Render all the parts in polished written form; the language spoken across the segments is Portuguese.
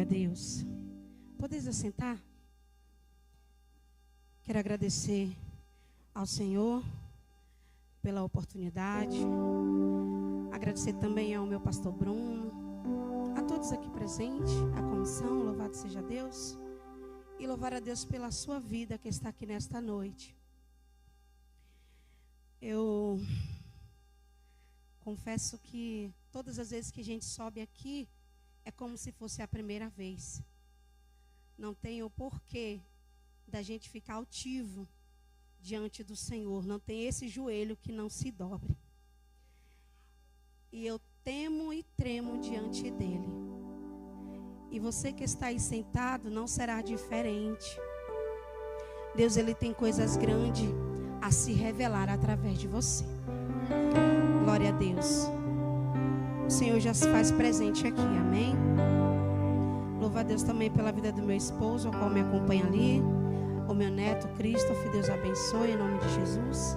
a Deus. Podeis assentar? Quero agradecer ao Senhor pela oportunidade. Agradecer também ao meu pastor Bruno, a todos aqui presentes, a comissão, louvado seja Deus. E louvar a Deus pela sua vida que está aqui nesta noite. Eu confesso que todas as vezes que a gente sobe aqui, é como se fosse a primeira vez. Não tem o porquê da gente ficar altivo diante do Senhor. Não tem esse joelho que não se dobre. E eu temo e tremo diante dele. E você que está aí sentado não será diferente. Deus, ele tem coisas grandes a se revelar através de você. Glória a Deus. O Senhor já se faz presente aqui, amém? Louvo a Deus também pela vida do meu esposo, o qual me acompanha ali. O meu neto, Christopher, Deus abençoe em nome de Jesus.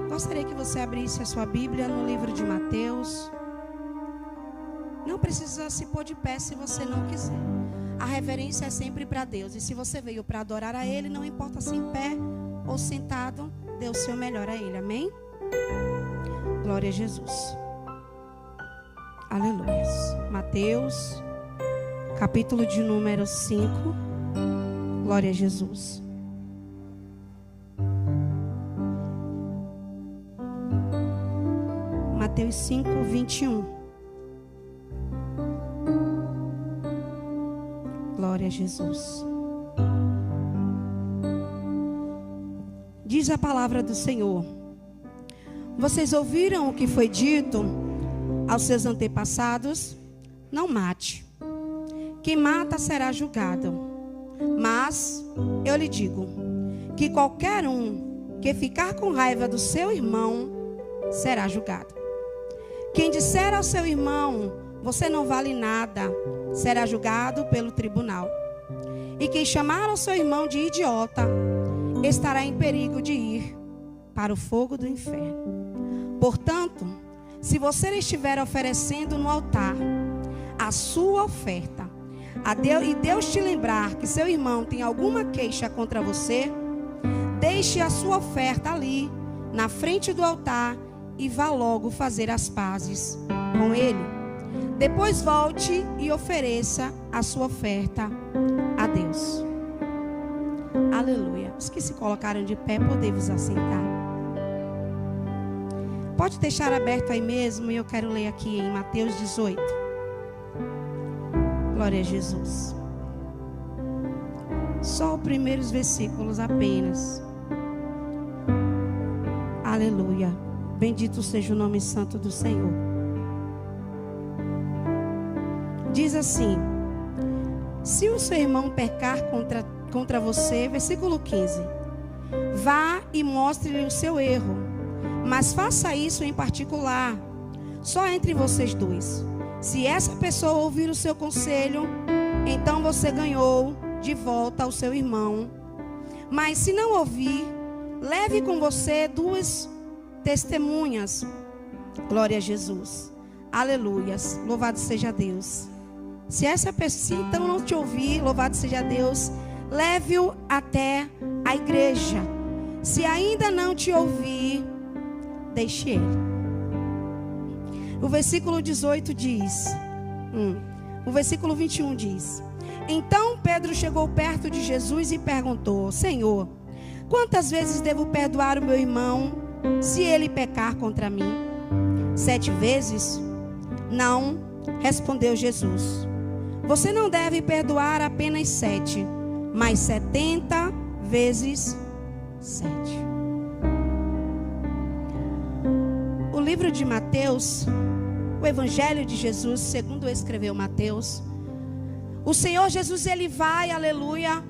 Gostaria que você abrisse a sua Bíblia no livro de Mateus. Não precisa se pôr de pé se você não quiser. A reverência é sempre para Deus. E se você veio para adorar a Ele, não importa se em pé ou sentado, dê o seu melhor a Ele, amém? Glória a Jesus. Aleluia. Mateus, capítulo de número 5. Glória a Jesus. Mateus 5, 21. Glória a Jesus. Diz a palavra do Senhor: vocês ouviram o que foi dito aos seus antepassados? Não mate. Quem mata será julgado. Mas eu lhe digo que qualquer um que ficar com raiva do seu irmão será julgado. Quem disser ao seu irmão, você não vale nada, será julgado pelo tribunal. E quem chamar ao seu irmão de idiota, estará em perigo de ir para o fogo do inferno. Portanto, se você estiver oferecendo no altar a sua oferta a Deus, e Deus te lembrar que seu irmão tem alguma queixa contra você, deixe a sua oferta ali, na frente do altar, e vá logo fazer as pazes com ele. Depois volte e ofereça a sua oferta a Deus. Aleluia. Os que se colocaram de pé, podemos assentar. Pode deixar aberto aí mesmo, e eu quero ler aqui em Mateus 18. Glória a Jesus. Só os primeiros versículos apenas. Aleluia. Bendito seja o nome santo do Senhor. Diz assim: se o seu irmão pecar contra você, versículo 15, vá e mostre-lhe o seu erro, mas faça isso em particular, só entre vocês dois. Se essa pessoa ouvir o seu conselho, então você ganhou de volta o seu irmão. Mas se não ouvir, leve com você 2 testemunhas. Glória a Jesus. Aleluias. Louvado seja Deus. Se essa pessoa então não te ouvir, louvado seja Deus, leve-o até a igreja. Se ainda não te ouvir, deixe ele. O versículo 18 diz, o versículo 21 diz: então Pedro chegou perto de Jesus e perguntou: Senhor, quantas vezes devo perdoar o meu irmão se ele pecar contra mim? 7 vezes? Não, respondeu Jesus. Você não deve perdoar apenas 7, mas 70 vezes 7. O livro de Mateus, o Evangelho de Jesus, segundo escreveu Mateus, o Senhor Jesus, ele vai, aleluia,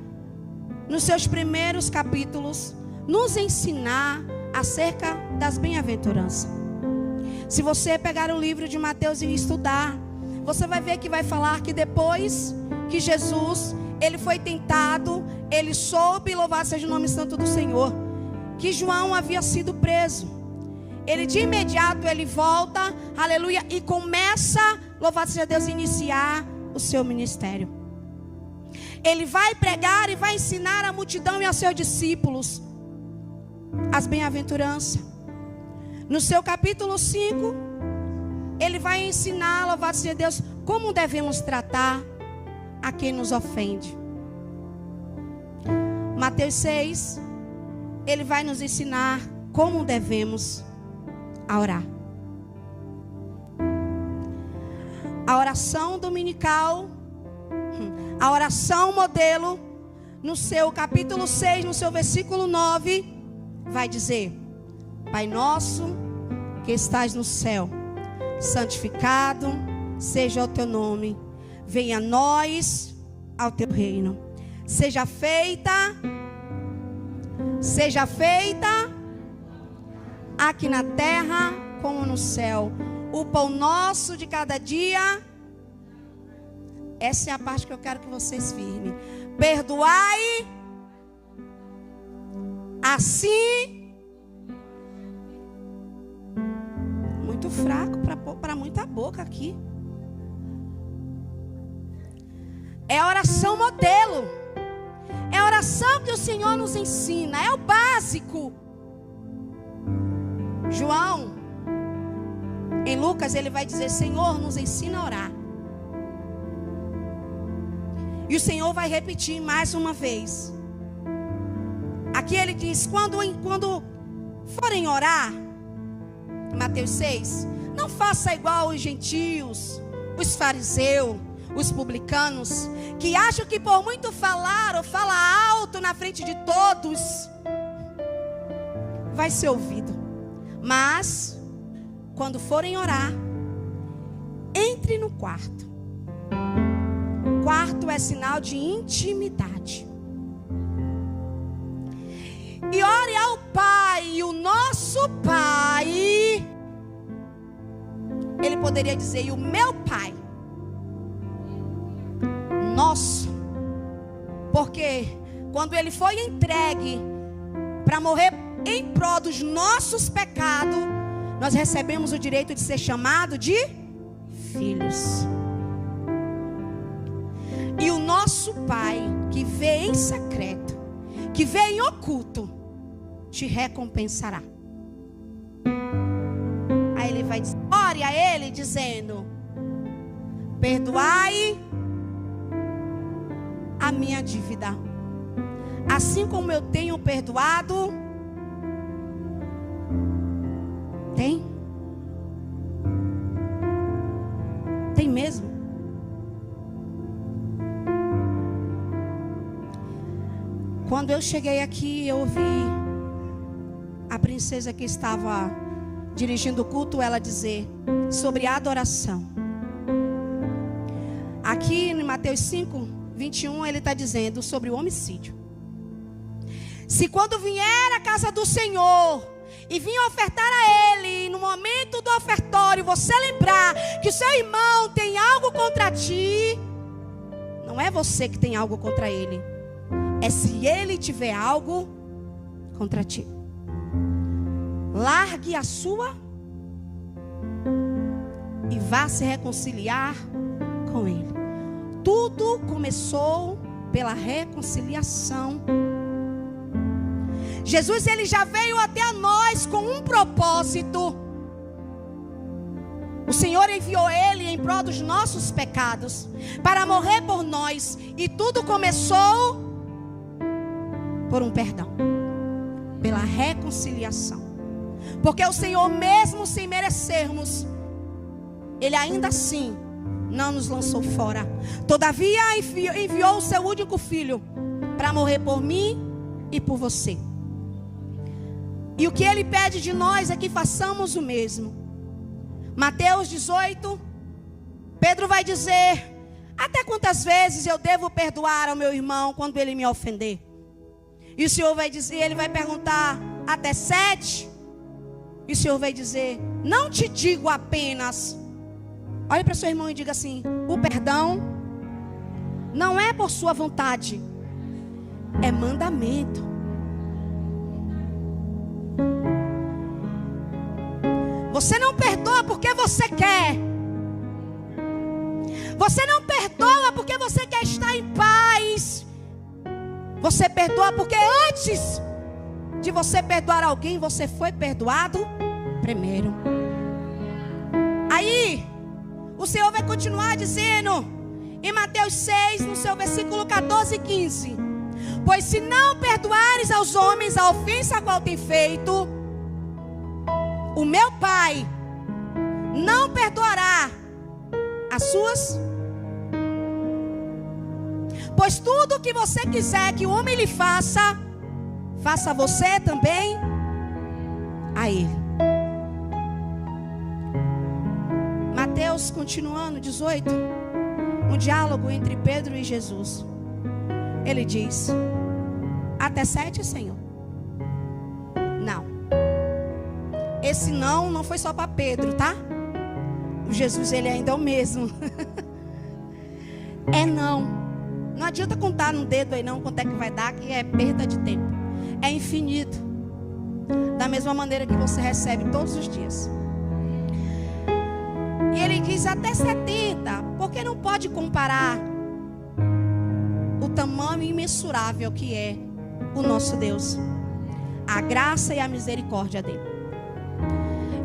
nos seus primeiros capítulos, nos ensinar acerca das bem-aventuranças. Se você pegar o livro de Mateus e estudar, você vai ver que vai falar que depois que Jesus, ele foi tentado, ele soube, louvado seja o nome santo do Senhor, que João havia sido preso. Ele de imediato, ele volta, aleluia, e começa, louvado seja Deus, a iniciar o seu ministério. Ele vai pregar e vai ensinar a multidão e aos seus discípulos as bem-aventuranças. No seu capítulo 5, ele vai ensinar, louvado seja Deus, como devemos tratar a quem nos ofende. Mateus 6, ele vai nos ensinar como devemos orar. A oração dominical, a oração modelo, no seu capítulo 6, no seu versículo 9, vai dizer: Pai nosso que estás no céu, santificado seja o teu nome, venha a nós ao teu reino, seja feita aqui na terra como no céu, o pão nosso de cada dia. Essa é a parte que eu quero que vocês firmem. Perdoai assim. Muito fraco para muita boca aqui. É a oração modelo. É a oração que o Senhor nos ensina. É o básico. João, em Lucas, ele vai dizer: Senhor, nos ensina a orar. E o Senhor vai repetir mais uma vez. Aqui ele diz: quando forem orar, Mateus 6, não faça igual os gentios, os fariseus, os publicanos, que acham que por muito falar ou falar alto na frente de todos, vai ser ouvido. Mas, quando forem orar, entre no quarto. Quarto é sinal de intimidade. E ore ao Pai, e o nosso Pai. Ele poderia dizer: e o meu Pai. Nosso. Porque quando ele foi entregue para morrer em prol dos nossos pecados, nós recebemos o direito de ser chamado de filhos. E o nosso Pai, que vê em secreto, que vê em oculto, te recompensará. Aí ele vai dizer, ore a ele dizendo: perdoai a minha dívida, assim como eu tenho perdoado. Tem mesmo? Quando eu cheguei aqui, eu ouvi a princesa que estava dirigindo o culto, ela dizer sobre a adoração. Aqui em Mateus 5, 21, ele está dizendo sobre o homicídio. Se quando vier à casa do Senhor e vir ofertar a Ele, e no momento do ofertório você lembrar que o seu irmão tem algo contra ti, não é você que tem algo contra ele, é se ele tiver algo contra ti. Largue a sua e vá se reconciliar com ele. Tudo começou pela reconciliação. Jesus, ele já veio até nós com um propósito. O Senhor enviou ele em prol dos nossos pecados, para morrer por nós. E tudo começou por um perdão, pela reconciliação. Porque o Senhor, mesmo sem merecermos, ele ainda assim não nos lançou fora. Todavia enviou o seu único filho para morrer por mim e por você. E o que ele pede de nós é que façamos o mesmo. Mateus 18, Pedro vai dizer: até quantas vezes eu devo perdoar ao meu irmão quando ele me ofender? E o Senhor vai dizer, ele vai perguntar: até 7? E o Senhor vai dizer: não te digo apenas. Olhe para seu irmão e diga assim: o perdão não é por sua vontade, é mandamento. Você não perdoa porque você quer. Você não perdoa Você perdoa porque antes de você perdoar alguém, você foi perdoado primeiro. Aí, o Senhor vai continuar dizendo em Mateus 6, no seu versículo 14 e 15: pois se não perdoares aos homens a ofensa a qual tem feito, o meu Pai não perdoará as suas. Pois tudo que você quiser que o homem lhe faça, faça você também a ele. Mateus, continuando, 18. Um diálogo entre Pedro e Jesus. Ele diz: até 7, Senhor? Não. Esse não foi só para Pedro, tá? O Jesus, ele ainda é o mesmo. É não. Não adianta contar no dedo aí não quanto é que vai dar, que é perda de tempo. É infinito. Da mesma maneira que você recebe todos os dias. E ele diz até 70, porque não pode comparar o tamanho imensurável que é o nosso Deus, a graça e a misericórdia dele.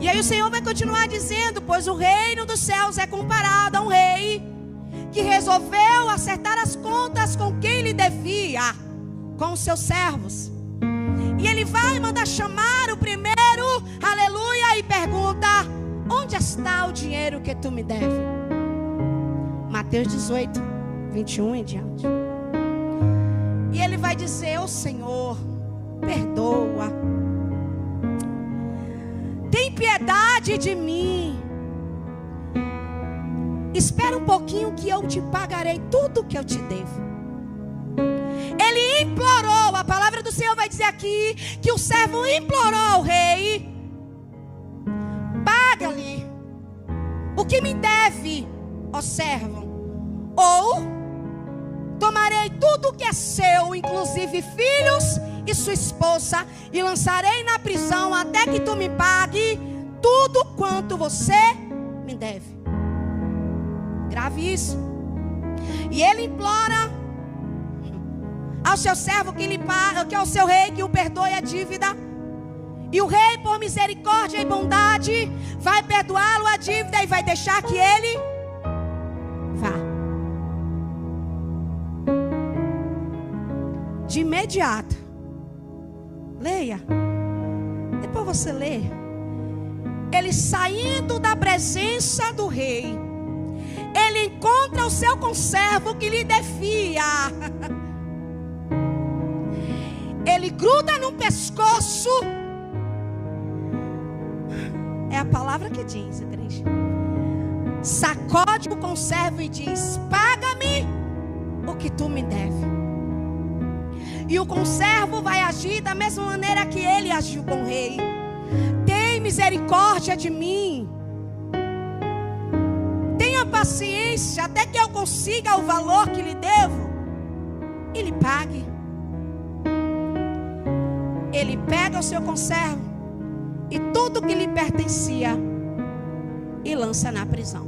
E aí o Senhor vai continuar dizendo: pois o reino dos céus é comparado a um rei que resolveu acertar as contas com quem lhe devia, com os seus servos. E ele vai mandar chamar o primeiro, aleluia, e pergunta: onde está o dinheiro que tu me deve? Mateus 18, 21 em diante. E ele vai dizer: ô Senhor, perdoa, tem piedade de mim, espera um pouquinho que eu te pagarei tudo que eu te devo. Ele implorou, a palavra do Senhor vai dizer aqui que o servo implorou ao rei: paga-lhe o que me deve, ó servo, ou tomarei tudo que é seu, inclusive filhos e sua esposa, e lançarei na prisão até que tu me pague tudo quanto você me deve. Grave isso. E ele implora ao seu servo que lhe pague, que é o seu rei, que o perdoe a dívida. E o rei, por misericórdia e bondade, vai perdoá-lo a dívida e vai deixar que ele vá. De imediato. Leia. Depois você lê. Ele saindo da presença do rei, ele encontra o seu conservo que lhe devia. Ele gruda no pescoço. É a palavra que diz, igreja. Sacode o conservo e diz: paga-me o que tu me deve. E o conservo vai agir da mesma maneira que ele agiu com o rei: tem misericórdia de mim, tenha paciência até que eu consiga o valor que lhe devo e lhe pague. Ele pega o seu conservo e tudo que lhe pertencia e lança na prisão.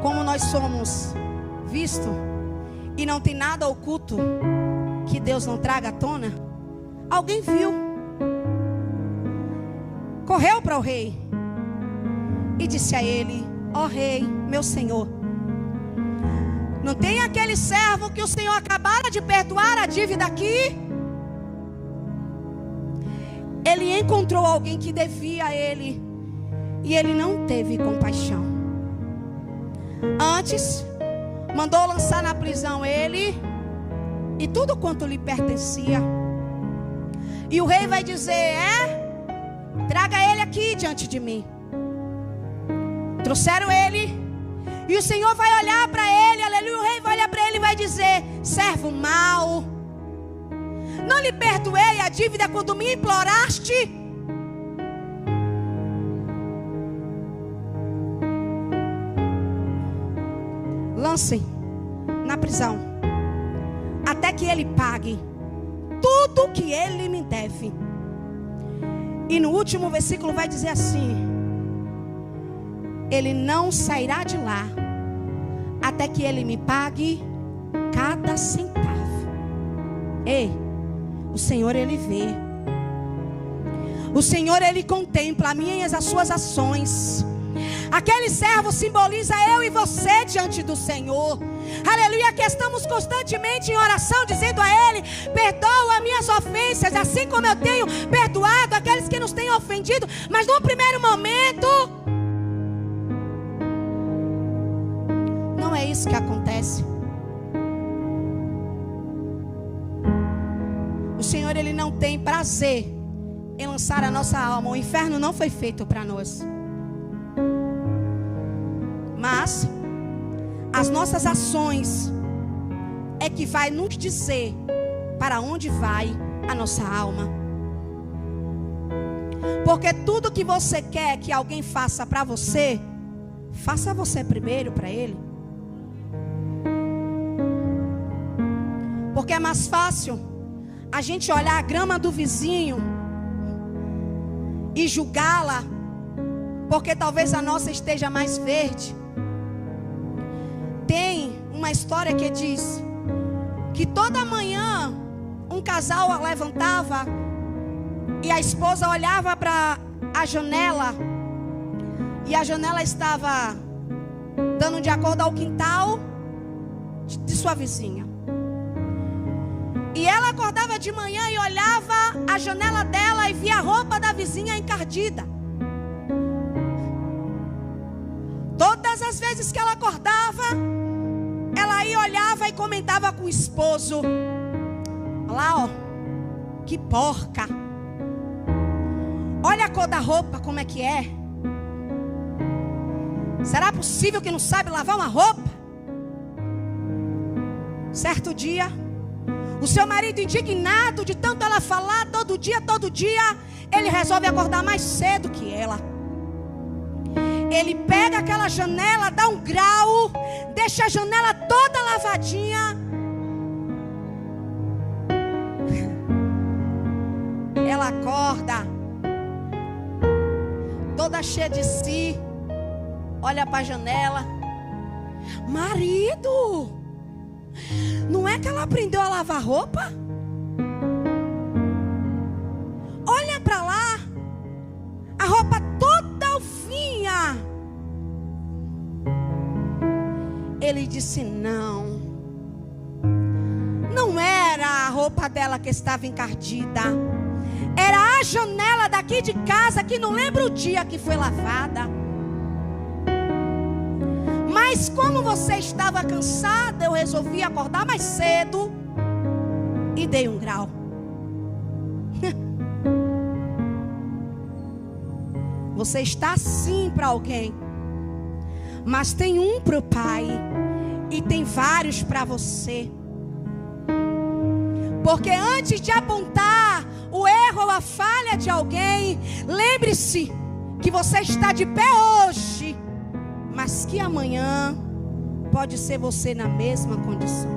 Como nós somos vistos e não tem nada oculto que Deus não traga à tona, alguém viu, correu para o rei e disse a ele: ó rei, meu senhor, não tem aquele servo que o Senhor acabara de perdoar a dívida aqui? Ele encontrou alguém que devia a ele e ele não teve compaixão. Antes, mandou lançar na prisão ele e tudo quanto lhe pertencia. E o rei vai dizer: traga ele aqui diante de mim. Trouxeram ele. E o Senhor vai olhar para ele, aleluia, o rei vai olhar para ele e vai dizer: servo mau, não lhe perdoei a dívida quando me imploraste? Lancem na prisão até que ele pague tudo que ele me deve. E no último versículo vai dizer assim: ele não sairá de lá até que Ele me pague cada centavo. Ei, o Senhor, Ele vê. O Senhor, Ele contempla as minhas e as suas ações. Aquele servo simboliza eu e você diante do Senhor. Aleluia, que estamos constantemente em oração, dizendo a Ele: perdoa minhas ofensas, assim como eu tenho perdoado aqueles que nos têm ofendido. Mas no primeiro momento, não é isso que acontece. O Senhor, Ele não tem prazer em lançar a nossa alma. O inferno não foi feito para nós. Mas as nossas ações é que vai nos dizer para onde vai a nossa alma. Porque tudo que você quer que alguém faça para você, faça você primeiro para ele. Porque é mais fácil a gente olhar a grama do vizinho e julgá-la, porque talvez a nossa esteja mais verde. Tem uma história que diz que toda manhã um casal levantava e a esposa olhava para a janela, e a janela estava dando de acordo ao quintal de sua vizinha. E ela acordava de manhã e olhava a janela dela e via a roupa da vizinha encardida. Todas as vezes que ela acordava, ela ia, olhava e comentava com o esposo: olha lá, ó, que porca. Olha a cor da roupa, como é que é. Será possível que não sabe lavar uma roupa? Certo dia, o seu marido, indignado de tanto ela falar todo dia, ele resolve acordar mais cedo que ela. Ele pega aquela janela, dá um grau, deixa a janela toda lavadinha. Ela acorda, toda cheia de si, olha para a janela: marido, não é que ela aprendeu a lavar roupa? Olha para lá, a roupa toda alvinha. Ele disse: não era a roupa dela que estava encardida, era a janela daqui de casa que não lembra o dia que foi lavada. Mas como você estava cansada, eu resolvi acordar mais cedo e dei um grau. Você está assim para alguém, mas tem um para o Pai e tem vários para você. Porque antes de apontar o erro ou a falha de alguém, lembre-se que você está de pé hoje, mas que amanhã pode ser você na mesma condição.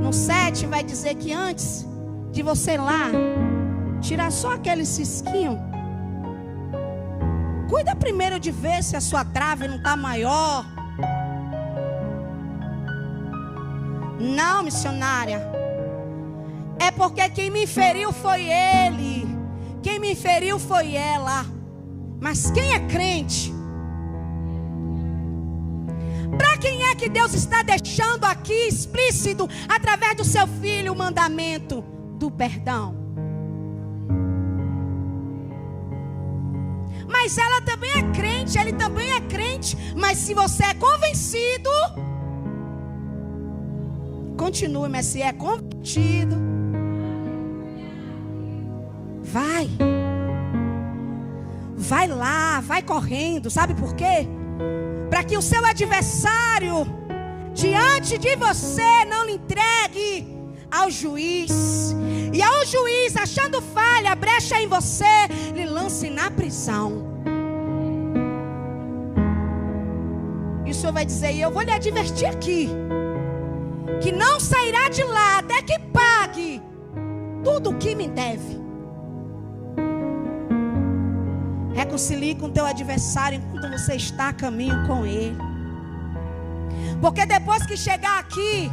No 7 vai dizer que antes de você ir lá tirar só aquele cisquinho, cuida primeiro de ver se a sua trave não está maior. Não, missionária, é porque quem me feriu foi ele, quem me feriu foi ela. Mas quem é crente? Para quem é que Deus está deixando aqui explícito, através do seu filho, o mandamento do perdão? Mas ela também é crente, ele também é crente. Mas se você é convencido, continue, mas se é convertido, vai lá, vai correndo. Sabe por quê? Para que o seu adversário diante de você não lhe entregue ao juiz, e ao juiz, achando falha, brecha em você, lhe lance na prisão. E o Senhor vai dizer: e eu vou lhe advertir aqui, que não sairá de lá até que pague tudo o que me deve. Reconcilie com o teu adversário enquanto você está a caminho com ele. Porque depois que chegar aqui,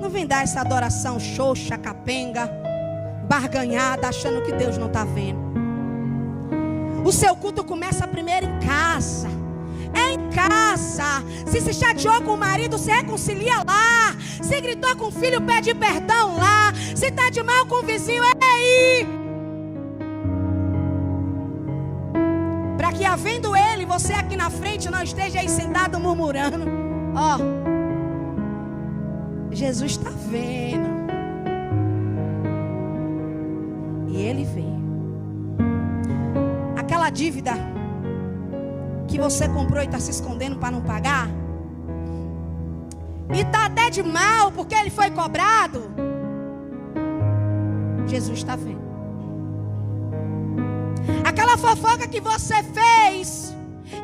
não vem dar essa adoração xoxa, capenga, barganhada, achando que Deus não está vendo. O seu culto começa primeiro em casa. É em casa. Se chateou com o marido, se reconcilia lá. Se gritou com o filho, pede perdão lá. Se está de mal com o vizinho, é aí. Para que havendo ele, você aqui na frente não esteja aí sentado murmurando. Ó, Jesus está vendo. E ele vê. Aquela dívida que você comprou e está se escondendo para não pagar, e está até de mal porque ele foi cobrado, Jesus está vendo. Aquela fofoca que você fez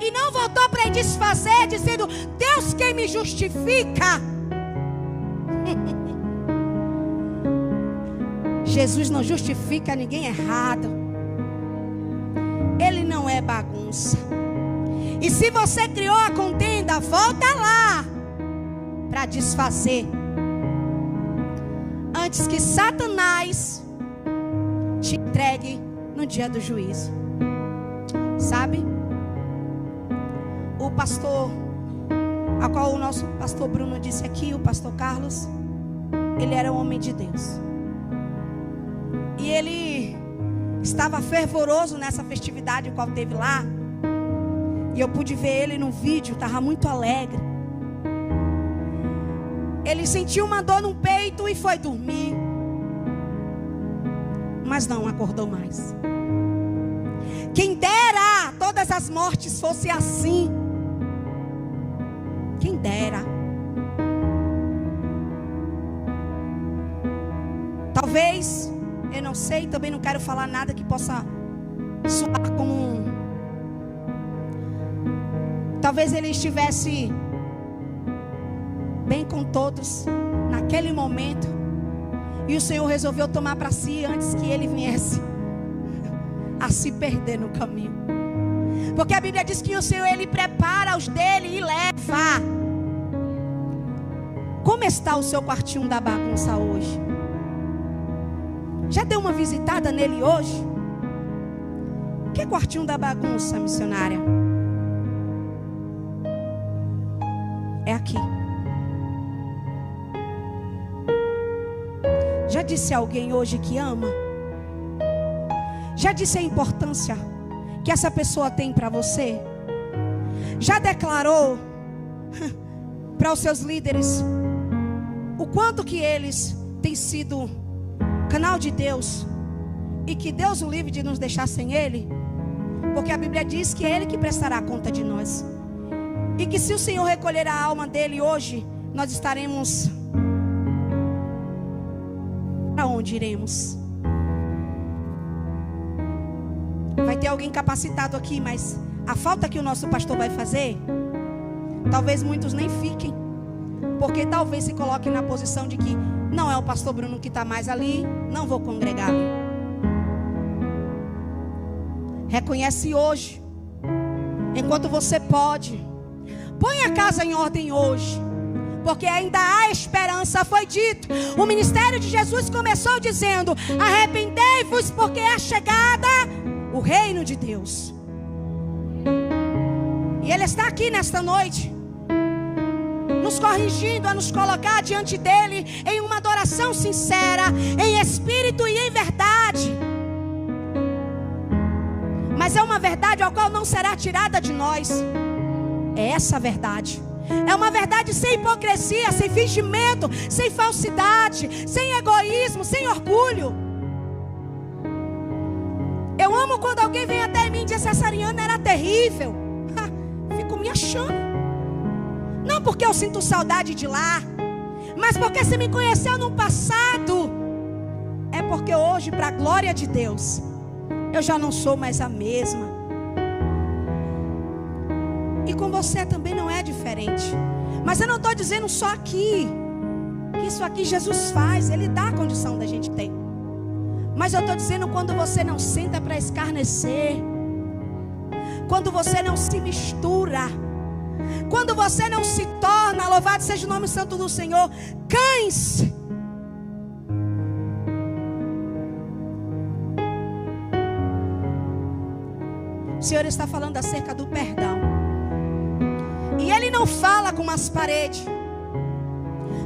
e não voltou para desfazer, dizendo: Deus quem me justifica. Jesus não justifica ninguém errado. Ele não é bagunça. E se você criou a contenda, volta lá para desfazer, antes que Satanás te entregue no dia do juízo. Sabe? O pastor, a qual o nosso pastor Bruno disse aqui, o pastor Carlos, ele era um homem de Deus. E ele estava fervoroso nessa festividade qual teve lá. E eu pude ver ele no vídeo, estava muito alegre. Ele sentiu uma dor no peito e foi dormir. Mas não acordou mais. Quem dera todas as mortes fossem assim. Quem dera. Talvez, eu não sei, também não quero falar nada que possa soar como talvez ele estivesse bem com todos naquele momento, e o Senhor resolveu tomar para si antes que ele viesse a se perder no caminho. Porque a Bíblia diz que o Senhor, ele prepara os dele e leva. Como está o seu quartinho da bagunça hoje? Já deu uma visitada nele hoje? Que quartinho da bagunça, missionária? É aqui. Já disse a alguém hoje que ama? Já disse a importância que essa pessoa tem para você? Já declarou para os seus líderes o quanto que eles têm sido canal de Deus, e que Deus o livre de nos deixar sem ele? Porque a Bíblia diz que é ele que prestará conta de nós. E que se o Senhor recolher a alma dele hoje, nós estaremos... Para onde iremos? Vai ter alguém capacitado aqui, mas a falta que o nosso pastor vai fazer, talvez muitos nem fiquem, porque talvez se coloquem na posição de que não é o pastor Bruno que está mais ali, não vou congregar ali. Reconhece hoje, enquanto você pode. Põe a casa em ordem hoje, porque ainda há esperança. Foi dito, o ministério de Jesus começou dizendo: arrependei-vos, porque é chegada o reino de Deus. E Ele está aqui nesta noite, nos corrigindo a nos colocar diante dEle em uma adoração sincera, em espírito e em verdade. Mas é uma verdade a qual não será tirada de nós. É essa verdade. É uma verdade sem hipocrisia, sem fingimento, sem falsidade, sem egoísmo, sem orgulho. Eu amo quando alguém vem até mim e diz: essa Ariana era terrível. Fico me achando. Não porque eu sinto saudade de lá, mas porque se me conheceu no passado. É porque hoje, para a glória de Deus, eu já não sou mais a mesma. E com você também não é diferente. Mas eu não estou dizendo só aqui, que isso aqui Jesus faz, Ele dá a condição da gente ter. Mas eu estou dizendo, quando você não senta para escarnecer, quando você não se mistura, quando você não se torna, louvado seja o nome santo do Senhor, cães. O Senhor está falando acerca do perdão. E Ele não fala com as paredes.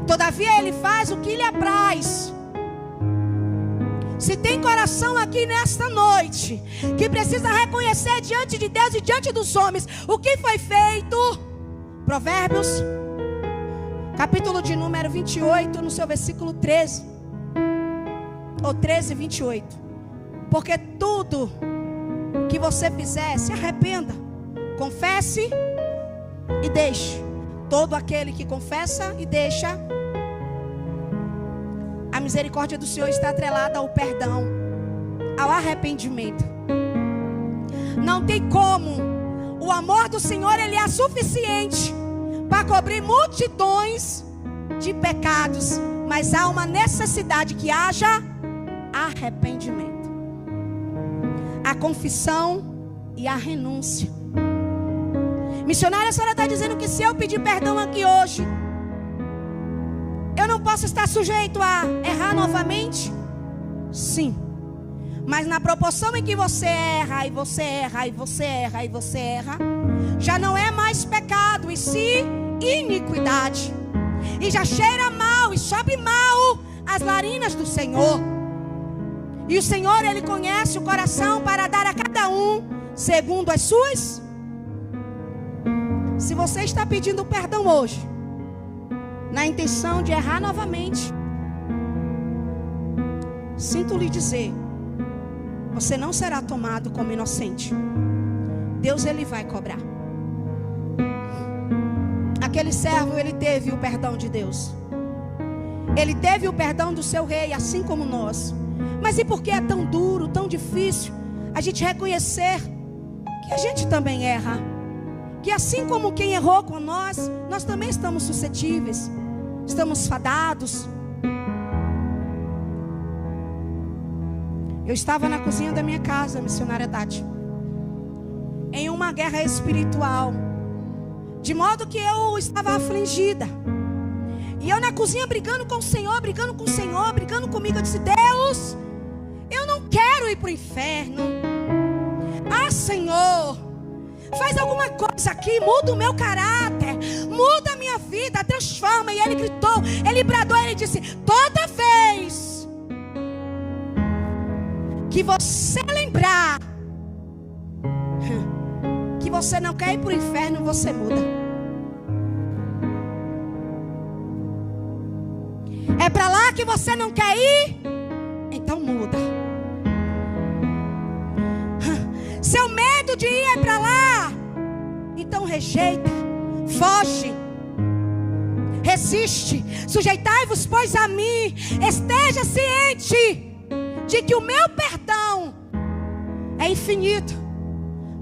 Todavia Ele faz o que lhe apraz. Se tem coração aqui nesta noite que precisa reconhecer diante de Deus e diante dos homens o que foi feito, Provérbios, capítulo de número 28, no seu versículo 13, ou 13, 28. Porque tudo que você fizer, se arrependa, confesse e deixe. Todo aquele que confessa e deixa, a misericórdia do Senhor está atrelada ao perdão, ao arrependimento. Não tem como. O amor do Senhor, Ele é suficiente para cobrir multidões de pecados. Mas há uma necessidade que haja arrependimento, a confissão e a renúncia. Missionária, a senhora está dizendo que se eu pedir perdão aqui hoje, eu não posso estar sujeito a errar novamente? Sim. Mas na proporção em que você erra, e você erra, e você erra, e você erra, já não é mais pecado, e sim iniquidade. E já cheira mal, e sobe mal as narinas do Senhor. E o Senhor, Ele conhece o coração para dar a cada um segundo as suas. Se você está pedindo perdão hoje, na intenção de errar novamente, sinto lhe dizer, você não será tomado como inocente. Deus, Ele vai cobrar. Aquele servo, ele teve o perdão de Deus. Ele teve o perdão do seu rei, assim como nós. Mas e por que é tão duro, tão difícil a gente reconhecer que a gente também erra? Que assim como quem errou com nós, nós também estamos suscetíveis, estamos fadados. Eu estava na cozinha da minha casa, missionária Tati, em uma guerra espiritual, de modo que eu estava afligida. E eu na cozinha brigando com o Senhor, brigando com o Senhor, brigando comigo. Eu disse, Deus, eu não quero ir para o inferno. Ah, Senhor, faz alguma coisa aqui, muda o meu caráter, muda a minha vida, transforma. E Ele gritou, Ele bradou, Ele disse, toda vez que você lembrar que você não quer ir para o inferno, você muda. É para lá que você não quer ir? Então muda. Seu medo de ir é para lá? Então rejeita, foge, resiste. Sujeitai-vos, pois, a mim. Esteja ciente de que o meu perdão é infinito,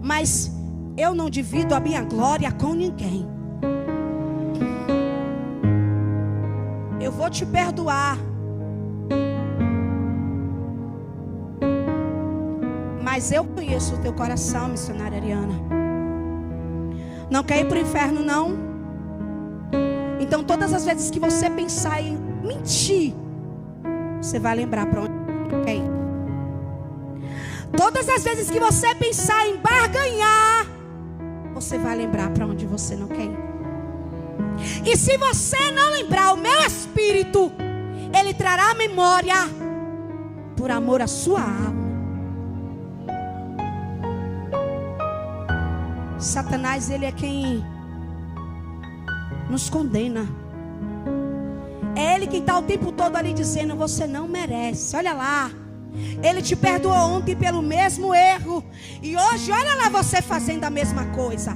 mas eu não divido a minha glória com ninguém. Eu vou te perdoar, mas eu conheço o teu coração, missionária Ariana. Não quer ir para o inferno, não? Então todas as vezes que você pensar em mentir, você vai lembrar para onde quer ir. Todas as vezes que você pensar em barganhar, você vai lembrar para onde você não quer ir. E se você não lembrar, o meu Espírito, ele trará memória por amor à sua alma. Satanás, ele é quem nos condena. É ele quem está o tempo todo ali dizendo, você não merece. Olha lá, ele te perdoou ontem pelo mesmo erro, e hoje olha lá você fazendo a mesma coisa.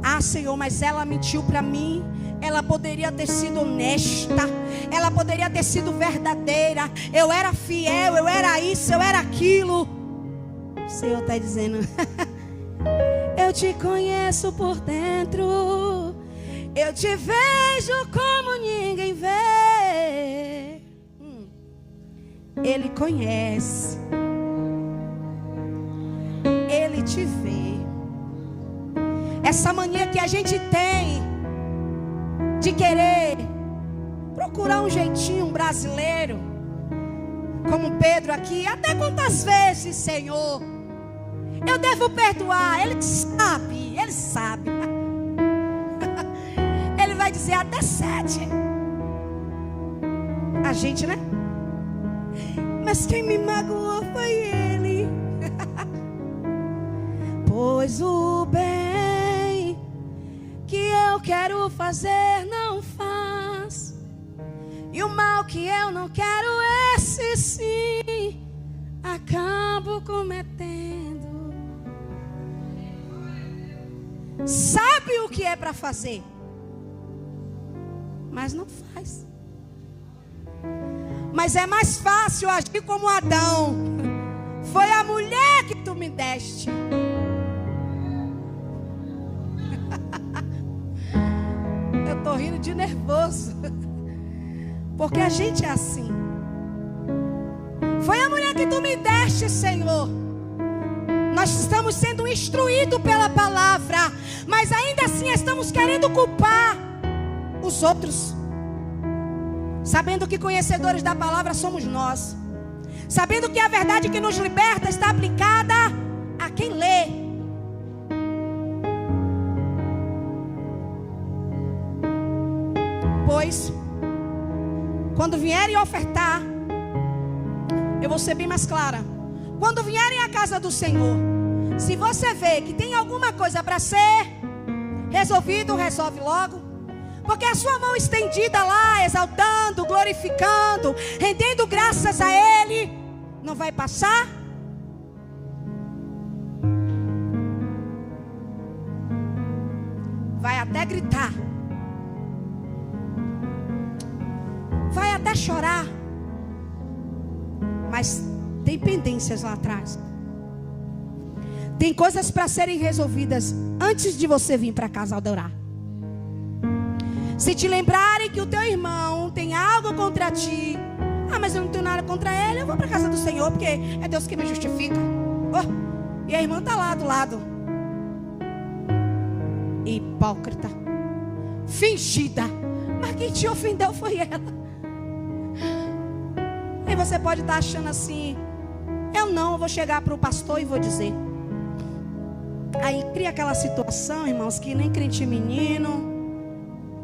Ah, Senhor, mas ela mentiu para mim. Ela poderia ter sido honesta, ela poderia ter sido verdadeira. Eu era fiel, eu era isso, eu era aquilo. O Senhor está dizendo, eu te conheço por dentro, eu te vejo como ninguém vê. Ele conhece. Ele te vê. Essa mania que a gente tem de querer procurar um jeitinho brasileiro, como Pedro aqui, até quantas vezes, Senhor, eu devo perdoar? Ele sabe, Ele sabe. Ele vai dizer até 7. A gente, né? Mas quem me magoou foi Ele. Pois o bem que eu quero fazer não faz, e o mal que eu não quero, esse sim acabo cometendo. Sabe o que é para fazer, mas não faz. Mas é mais fácil agir como Adão. Foi a mulher que tu me deste. Eu tô rindo de nervoso, porque a gente é assim. Foi a mulher que tu me deste, Senhor. Nós estamos sendo instruídos pela palavra, mas ainda assim estamos querendo culpar os outros, sabendo que conhecedores da palavra somos nós, sabendo que a verdade que nos liberta está aplicada a quem lê. Pois, quando vierem ofertar, eu vou ser bem mais clara. Quando vierem à casa do Senhor, se você vê que tem alguma coisa para ser resolvido, resolve logo. Porque a sua mão estendida lá, exaltando, glorificando, rendendo graças a Ele, não vai passar? Vai até gritar. Vai até chorar. Mas tem pendências lá atrás. Tem coisas para serem resolvidas antes de você vir para casa adorar. Se te lembrarem que o teu irmão tem algo contra ti, mas eu não tenho nada contra ele, eu vou para a casa do Senhor, porque é Deus que me justifica. Oh, e a irmã está lá do lado. Hipócrita, fingida, mas quem te ofendeu foi ela. E você pode estar achando assim: eu vou chegar para o pastor e vou dizer. Aí cria aquela situação, irmãos, que nem crente menino,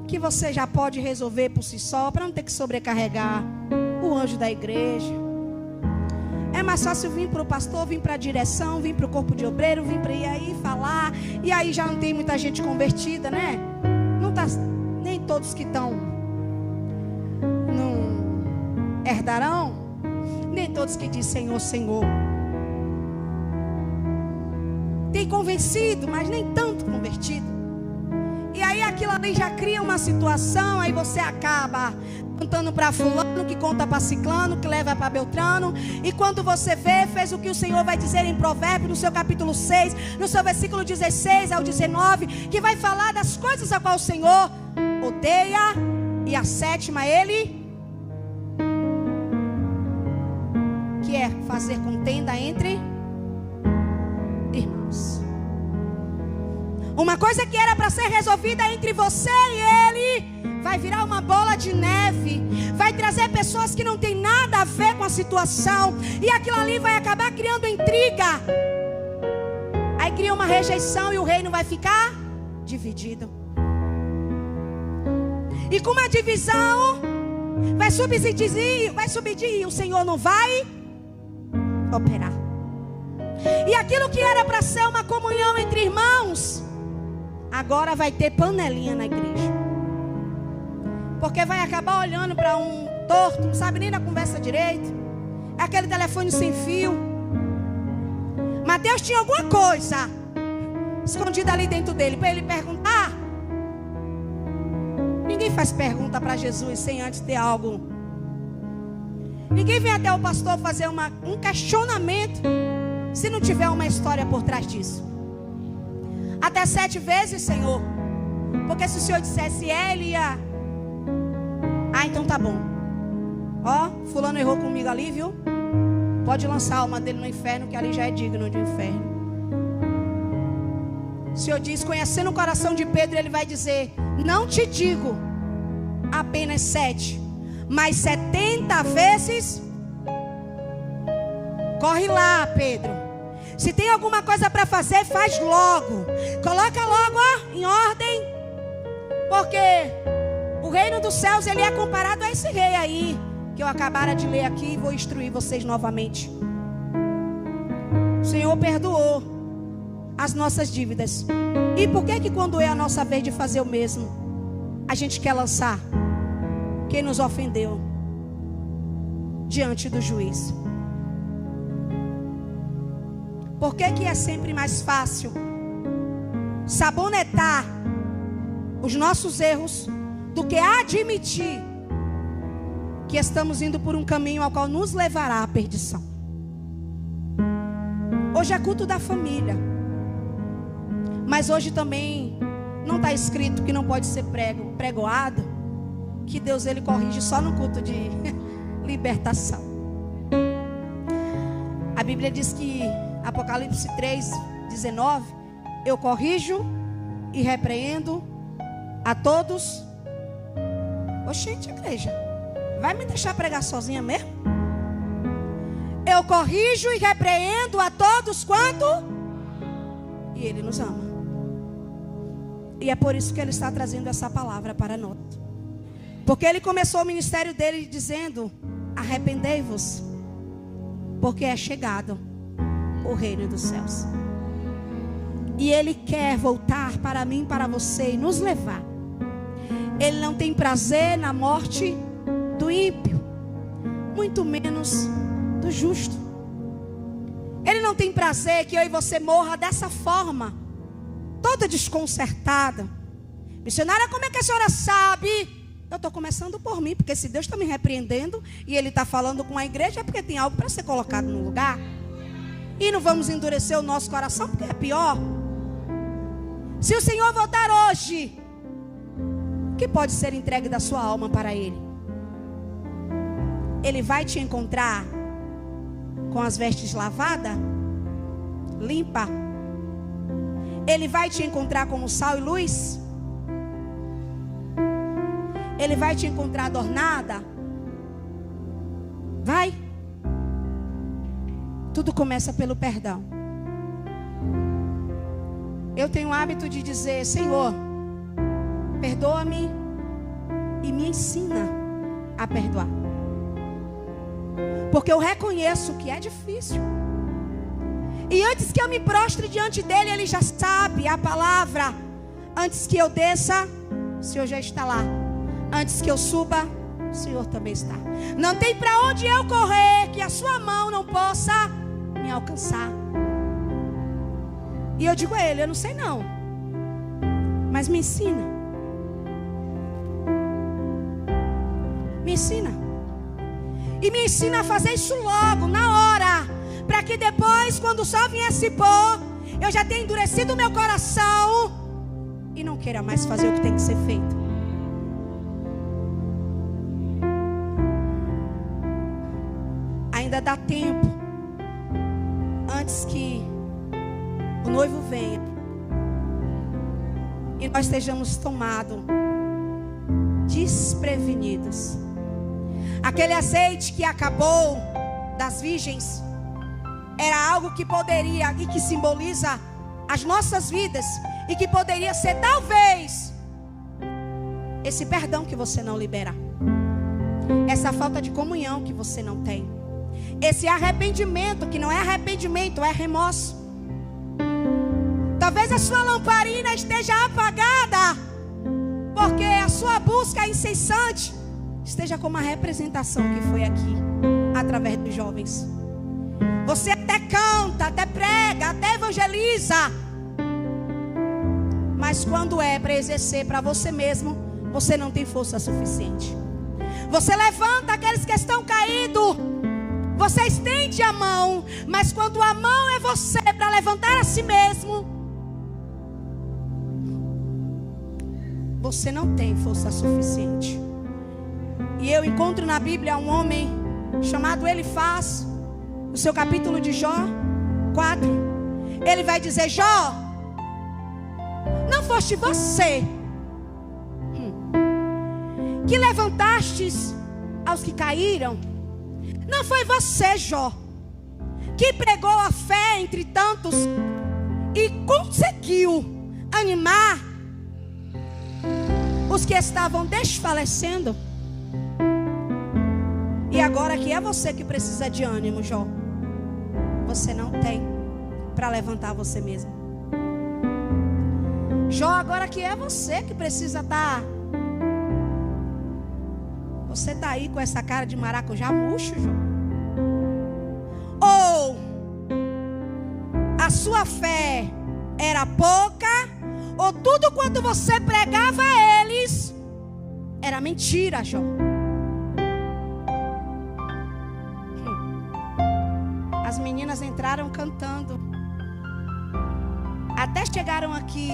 que você já pode resolver por si só, para não ter que sobrecarregar o anjo da igreja. É mais fácil vir para o pastor, vir para a direção, vir para o corpo de obreiro, vir para aí falar. E aí já não tem muita gente convertida, né? Não tá, nem todos que estão não herdarão, nem todos que dizem Senhor, Senhor. Tem convencido, mas nem tanto convertido. E aí aquilo ali já cria uma situação. Aí você acaba contando para fulano, que conta para ciclano, que leva para beltrano. E quando você vê, fez o que o Senhor vai dizer em Provérbios, no seu capítulo 6, no seu versículo 16 ao 19, que vai falar das coisas a qual o Senhor odeia. E a 7ª Ele, que é fazer contenda entre irmãos. Uma coisa que era para ser resolvida entre você e ele, vai virar uma bola de neve. Vai trazer pessoas que não tem nada a ver com a situação. E aquilo ali vai acabar criando intriga. Aí cria uma rejeição e o reino vai ficar dividido. E com uma divisão, vai subsidir e o Senhor não vai operar. E aquilo que era para ser uma comunhão entre irmãos, agora vai ter panelinha na igreja. Porque vai acabar olhando para um torto, não sabe nem da conversa direito. É aquele telefone sem fio. Mateus tinha alguma coisa escondida ali dentro dele para ele perguntar. Ninguém faz pergunta para Jesus sem antes ter algo. Ninguém vem até o pastor fazer um questionamento se não tiver uma história por trás disso. Até 7 vezes, Senhor. Porque se o Senhor dissesse ele ia... então tá bom. Ó, fulano errou comigo ali, viu? pode lançar a alma dele no inferno, que ali já é digno de um inferno. O Senhor diz, conhecendo o coração de Pedro, ele vai dizer: não te digo apenas 7, mas 70 vezes. Corre lá, Pedro. Se tem alguma coisa para fazer, faz logo. Coloca logo, ó, em ordem. Porque o reino dos céus, ele é comparado a esse rei aí, que eu acabara de ler aqui, e vou instruir vocês novamente. O Senhor perdoou as nossas dívidas. E por que quando é a nossa vez de fazer o mesmo, a gente quer lançar quem nos ofendeu diante do juiz? Por que é sempre mais fácil sabonetar os nossos erros do que admitir que estamos indo por um caminho ao qual nos levará à perdição? Hoje é culto da família, mas hoje também não está escrito que não pode ser pregoado, que Deus ele corrige só no culto de libertação. A Bíblia diz que Apocalipse 3:19, eu corrijo e repreendo a todos. Oxente, igreja, vai me deixar pregar sozinha mesmo? Eu corrijo e repreendo a todos quanto? E Ele nos ama. E é por isso que Ele está trazendo essa palavra para nós. Porque Ele começou o ministério dele dizendo: arrependei-vos, porque é chegado o reino dos céus. E Ele quer voltar para mim, para você, e nos levar. Ele não tem prazer na morte do ímpio, muito menos do justo. Ele não tem prazer que eu e você morra dessa forma, toda desconcertada. Missionária, como é que a senhora sabe? Eu estou começando por mim, porque se Deus está me repreendendo e Ele está falando com a igreja, é porque tem algo para ser colocado no lugar. E não vamos endurecer o nosso coração, porque é pior. Se o Senhor voltar hoje, o que pode ser entregue da sua alma para Ele? Ele vai te encontrar com as vestes lavadas, limpa? Ele vai te encontrar como sal e luz? Ele vai te encontrar adornada? Vai? Tudo começa pelo perdão. Eu tenho o hábito de dizer: Senhor, perdoa-me e me ensina a perdoar. Porque eu reconheço que é difícil. E antes que eu me prostre diante dele, ele já sabe a palavra. Antes que eu desça, o Senhor já está lá. Antes que eu suba, o Senhor também está. Não tem para onde eu correr que a sua mão não possa me alcançar. E eu digo a ele: eu não sei não, mas me ensina. Me ensina. E me ensina a fazer isso logo, na hora, para que depois, quando o sol vier se pôr, eu já tenha endurecido o meu coração e não queira mais fazer o que tem que ser feito. Ainda dá tempo, antes que o noivo venha e nós estejamos tomados desprevenidos. Aquele azeite que acabou das virgens era algo que poderia e que simboliza as nossas vidas, e que poderia ser talvez esse perdão que você não libera, essa falta de comunhão que você não tem, esse arrependimento que não é arrependimento, é remorso. Talvez a sua lamparina esteja apagada, porque a sua busca incessante esteja como a representação que foi aqui, através dos jovens. Você até canta, até prega, até evangeliza, mas quando é para exercer para você mesmo, você não tem força suficiente. Você levanta aqueles que estão caídos, você estende a mão, mas quando a mão é você para levantar a si mesmo, você não tem força suficiente. E eu encontro na Bíblia um homem chamado Elifaz, no seu capítulo de Jó 4, ele vai dizer: Jó, não foste você que levantastes aos que caíram? Não foi você, Jó, que pregou a fé entre tantos e conseguiu animar os que estavam desfalecendo? E agora que é você que precisa de ânimo, Jó, você não tem para levantar você mesmo. Jó, agora que é você que precisa estar. Você está aí com essa cara de maracujá murcho, Jó? Ou a sua fé era pouca, ou tudo quanto você pregava a eles era mentira, Jó? As meninas entraram cantando, até chegaram aqui,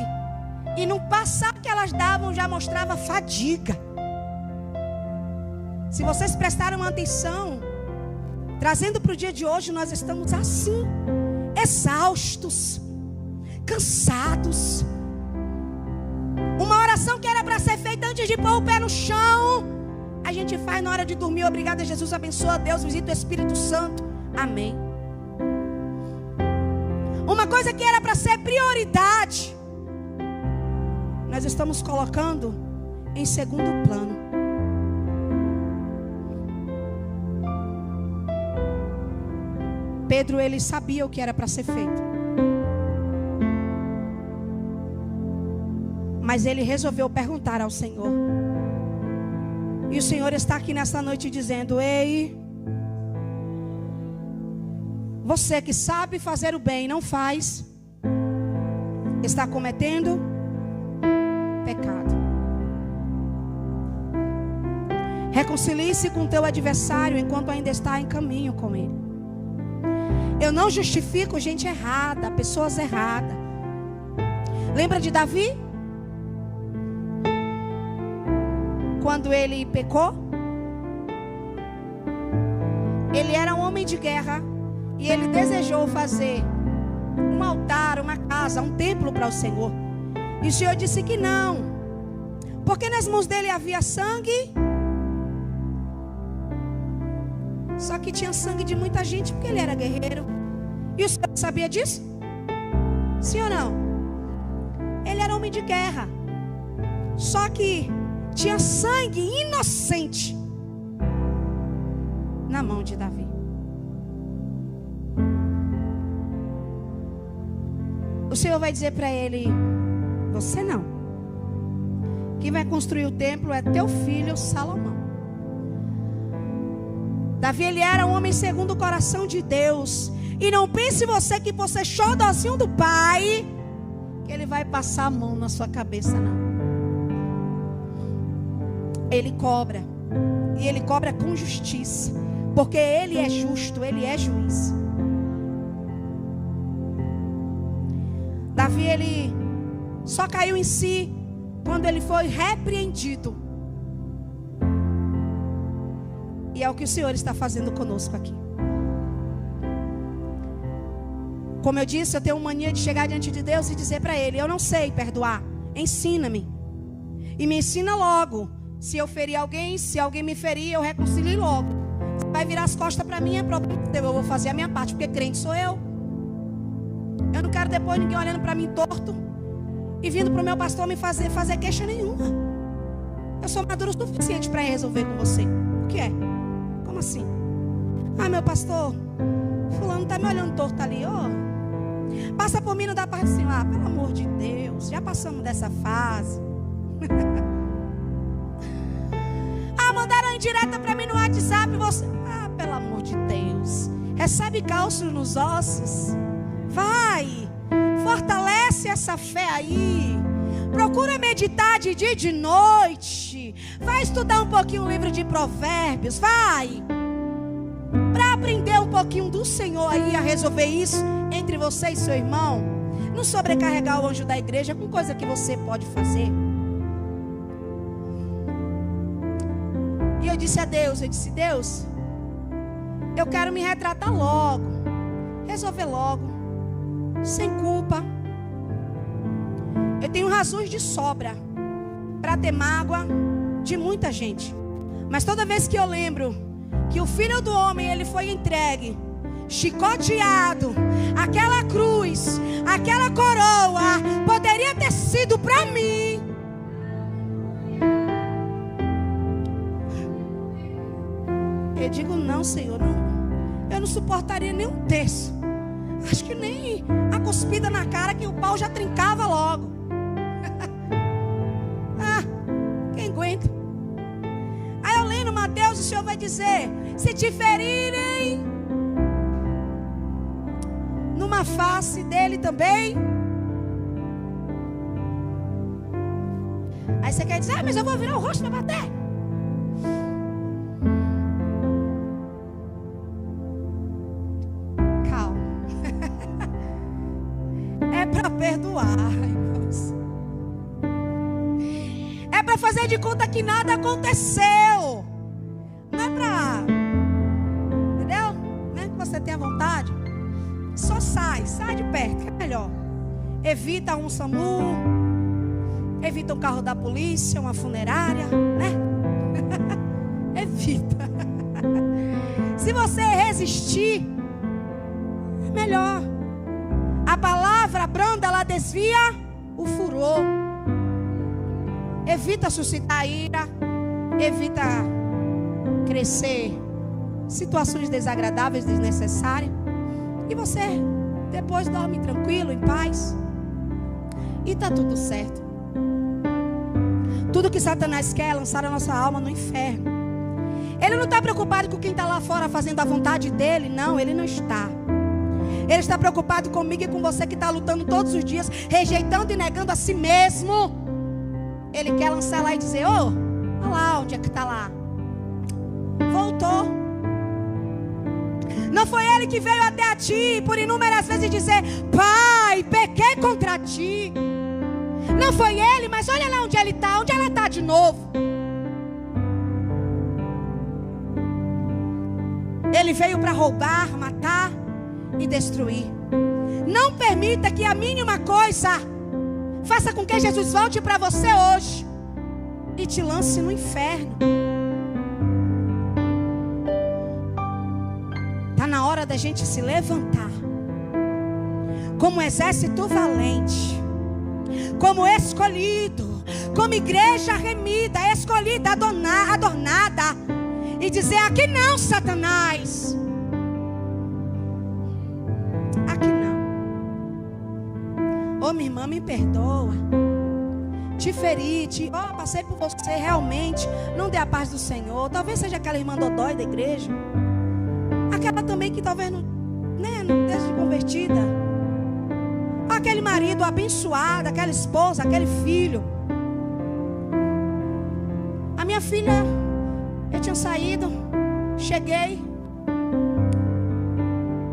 e no passar que elas davam já mostrava fadiga. Se vocês prestaram atenção, trazendo para o dia de hoje, nós estamos assim, exaustos, cansados. Uma oração que era para ser feita antes de pôr o pé no chão, a gente faz na hora de dormir. Obrigada, Jesus, abençoa, Deus, visita o Espírito Santo, amém. Uma coisa que era para ser prioridade, nós estamos colocando em segundo plano. Pedro, ele sabia o que era para ser feito, mas ele resolveu perguntar ao Senhor. E o Senhor está aqui nesta noite dizendo: ei, você que sabe fazer o bem e não faz, está cometendo pecado. Reconcilie-se com teu adversário enquanto ainda está em caminho com ele. Eu não justifico gente errada, pessoas erradas. Lembra de Davi? Quando ele pecou, ele era um homem de guerra e ele desejou fazer um altar, uma casa, um templo para o Senhor. E o Senhor disse que não, porque nas mãos dele havia sangue. Só que tinha sangue de muita gente, porque ele era guerreiro. E o Senhor sabia disso? Sim ou não? Ele era homem de guerra. Só que tinha sangue inocente na mão de Davi. O Senhor vai dizer para ele: você não. Quem vai construir o templo é teu filho Salomão. Davi, ele era um homem segundo o coração de Deus. E não pense você que você xodózinho do pai, que ele vai passar a mão na sua cabeça, não. Ele cobra. E ele cobra com justiça, porque ele é justo, ele é juiz. Davi, ele só caiu em si quando ele foi repreendido. E é o que o Senhor está fazendo conosco aqui. Como eu disse, eu tenho mania de chegar diante de Deus e dizer para Ele: eu não sei perdoar, ensina-me. E me ensina logo. Se eu ferir alguém, se alguém me ferir, eu reconcilio logo. Se vai virar as costas para mim, é problema de Deus. Eu vou fazer a minha parte, porque crente sou eu. Eu não quero depois ninguém olhando para mim torto e vindo para o meu pastor me fazer queixa nenhuma. Eu sou maduro o suficiente para resolver com você. O que é? Como assim? Ah, meu pastor, fulano está me olhando torto ali, ó. Passa por mim, não dá para assim, ah, pelo amor de Deus, já passamos dessa fase. Ah, mandaram indireta para mim no WhatsApp, você, ah, pelo amor de Deus, recebe cálcio nos ossos. Vai, fortalece essa fé aí. Procura meditar de dia e de noite. Vai estudar um pouquinho o livro de Provérbios. Vai, para aprender um pouquinho do Senhor aí a resolver isso entre você e seu irmão. Não sobrecarregar o anjo da igreja com coisa que você pode fazer. E eu disse a Deus, Deus, Eu quero me retratar logo, resolver logo, sem culpa. Eu tenho razões de sobra para ter mágoa de muita gente. Mas toda vez que eu lembro que o Filho do Homem, ele foi entregue, chicoteado, aquela cruz, aquela coroa, poderia ter sido para mim. Eu digo, não, Senhor, não. Eu não suportaria nem um terço. Acho que nem a cuspida na cara, que o pau já trincava logo. Quem aguenta? Aí eu lendo Mateus, o Senhor vai dizer: se te ferirem numa face dele também. Aí você quer dizer, mas eu vou virar o rosto para bater. Calma. É para perdoar, irmãos. É para fazer de conta que nada aconteceu. Não é para, entendeu? Mesmo que você tenha vontade, só sai de perto, que é melhor. Evita um SAMU, evita um carro da polícia, uma funerária, né? Evita. Se você resistir, é melhor. A palavra branda, ela desvia o furor. Evita suscitar ira, evita crescer situações desagradáveis, desnecessárias. E você depois dorme tranquilo, em paz. E está tudo certo. Tudo que Satanás quer é lançar a nossa alma no inferno. Ele não está preocupado com quem está lá fora fazendo a vontade dele. Não, ele não está. Ele está preocupado comigo e com você que está lutando todos os dias, rejeitando e negando a si mesmo. Ele quer lançar lá e dizer: olha lá onde é que está lá. Voltou. Não foi ele que veio até a ti por inúmeras vezes dizer: Pai, pequei contra ti. Não foi ele, mas olha lá onde ele está, onde ela está de novo. Ele veio para roubar, matar e destruir. Não permita que a mínima coisa faça com que Jesus volte para você hoje e te lance no inferno. Está na hora da gente se levantar como exército valente, como escolhido, como igreja remida, escolhida, adornada, e dizer: aqui não, Satanás, aqui não. Ô minha irmã, me perdoa, te feri, passei por você, realmente não dê a paz do Senhor. Talvez seja aquela irmã dodói da igreja, aquela também que talvez não esteja convertida, aquele marido abençoado, aquela esposa, aquele filho. A minha filha, eu tinha saído, cheguei.